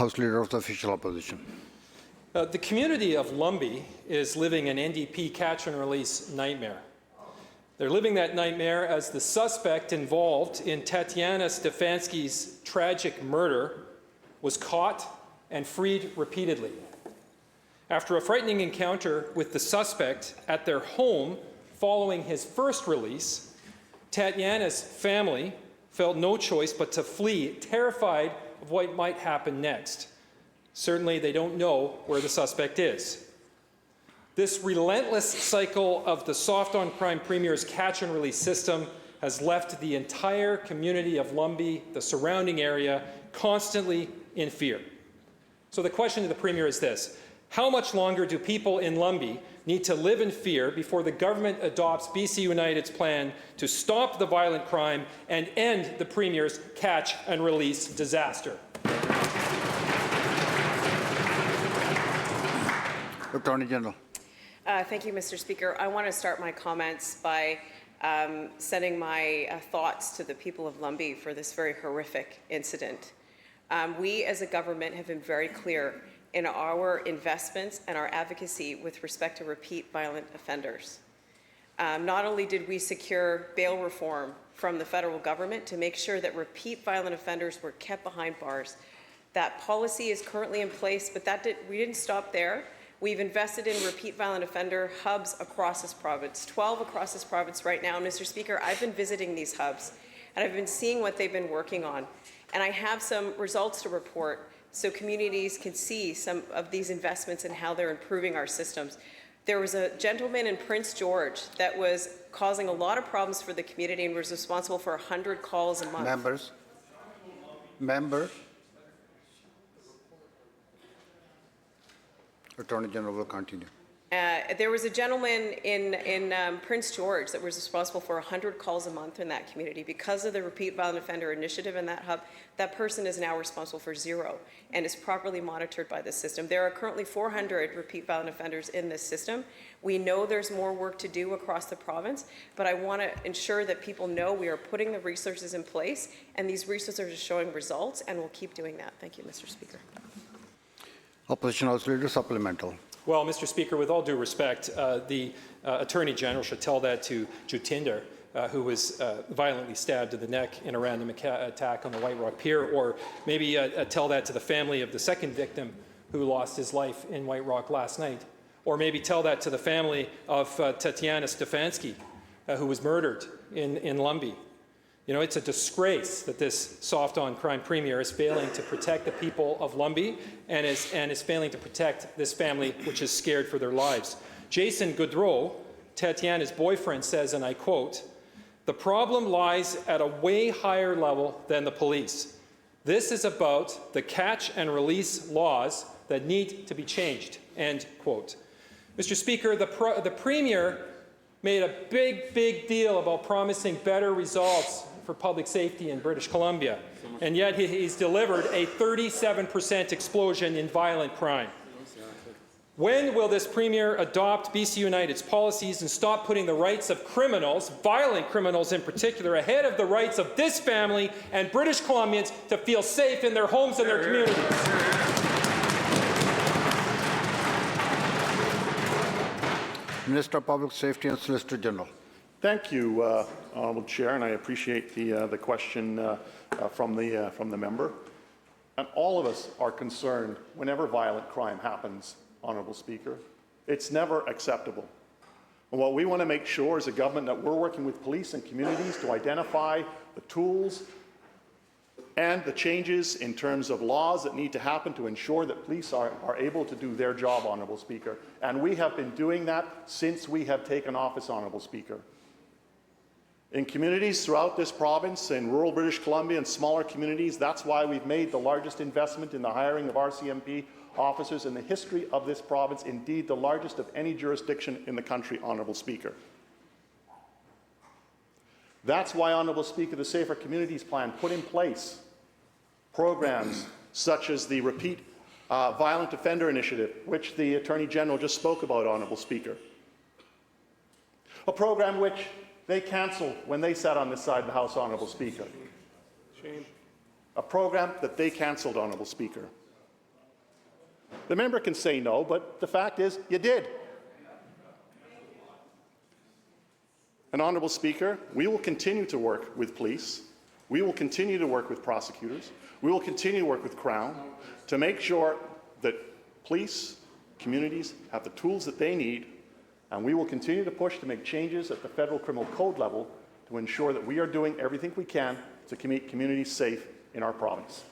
House Leader of the Official Opposition. The community of Lumby is living an NDP catch-and-release nightmare. They're living that nightmare as the suspect involved in Tatiana Stefanski's tragic murder was caught and freed repeatedly. After a frightening encounter with the suspect at their home following his first release, Tatiana's family felt no choice but to flee, terrified of what might happen next. Certainly, they don't know where the suspect is. This relentless cycle of the soft-on-crime Premier's catch-and-release system has left the entire community of Lumby, the surrounding area, constantly in fear. So the question to the Premier is this: how much longer do people in Lumby need to live in fear before the government adopts BC United's plan to stop the violent crime and end the Premier's catch-and-release disaster? Attorney General. Thank you, Mr. Speaker. I want to start my comments by sending my thoughts to the people of Lumby for this very horrific incident. We as a government have been very clear in our investments and our advocacy with respect to repeat violent offenders. Not only did we secure bail reform from the federal government to make sure that repeat violent offenders were kept behind bars. That policy is currently in place, but we didn't stop there. We've invested in repeat violent offender hubs across this province, 12 across this province right now. And Mr. Speaker, I've been visiting these hubs, and I've been seeing what they've been working on. And I have some results to report so communities can see some of these investments and how they're improving our systems. There was a gentleman in Prince George that was causing a lot of problems for the community and was responsible for 100 calls a month. Member. Attorney General will continue. There was a gentleman in Prince George that was responsible for 100 calls a month in that community. Because of the Repeat Violent Offender Initiative in that hub, that person is now responsible for 0 and is properly monitored by the system. There are currently 400 repeat violent offenders in this system. We know there's more work to do across the province, but I want to ensure that people know we are putting the resources in place, and these resources are showing results, and we'll keep doing that. Thank you, Mr. Speaker. Opposition House Leader, supplemental. Well, Mr. Speaker, with all due respect, the Attorney General should tell that to Jutinder, who was violently stabbed in the neck in a random attack on the White Rock Pier, or maybe tell that to the family of the second victim who lost his life in White Rock last night, or maybe tell that to the family of Tatiana Stefanski, who was murdered in Lumby. You know, it's a disgrace that this soft-on-crime Premier is failing to protect the people of Lumby and is failing to protect this family, which is scared for their lives. Jason Goudreau, Tatiana's boyfriend, says, and I quote, "The problem lies at a way higher level than the police. This is about the catch-and-release laws that need to be changed," end quote. Mr. Speaker, the Premier made a big deal about promising better results for public safety in British Columbia, and yet he's delivered a 37% explosion in violent crime. When will this Premier adopt BC United's policies and stop putting the rights of criminals, violent criminals in particular, ahead of the rights of this family and British Columbians to feel safe in their homes and their communities? Minister of Public Safety and Solicitor General. Thank you, Honourable Chair, and I appreciate the question from the member. And all of us are concerned whenever violent crime happens, Honourable Speaker. It's never acceptable. And what we want to make sure as a government that we're working with police and communities to identify the tools and the changes in terms of laws that need to happen to ensure that police are able to do their job, Honourable Speaker. And we have been doing that since we have taken office, Honourable Speaker. In communities throughout this province, in rural British Columbia and smaller communities, that's why we've made the largest investment in the hiring of RCMP officers in the history of this province, indeed the largest of any jurisdiction in the country, Honourable Speaker. That's why, Honourable Speaker, the Safer Communities Plan put in place programs such as the Repeat Violent Offender Initiative, which the Attorney General just spoke about, Honourable Speaker. A program which they cancelled when they sat on this side of the House, Honourable Speaker. Shame. A program that they cancelled, Honourable Speaker. The member can say no, but the fact is, you did. And Honourable Speaker, we will continue to work with police. We will continue to work with prosecutors. We will continue to work with Crown to make sure that police, communities have the tools that they need, and we will continue to push to make changes at the federal criminal code level to ensure that we are doing everything we can to keep communities safe in our province.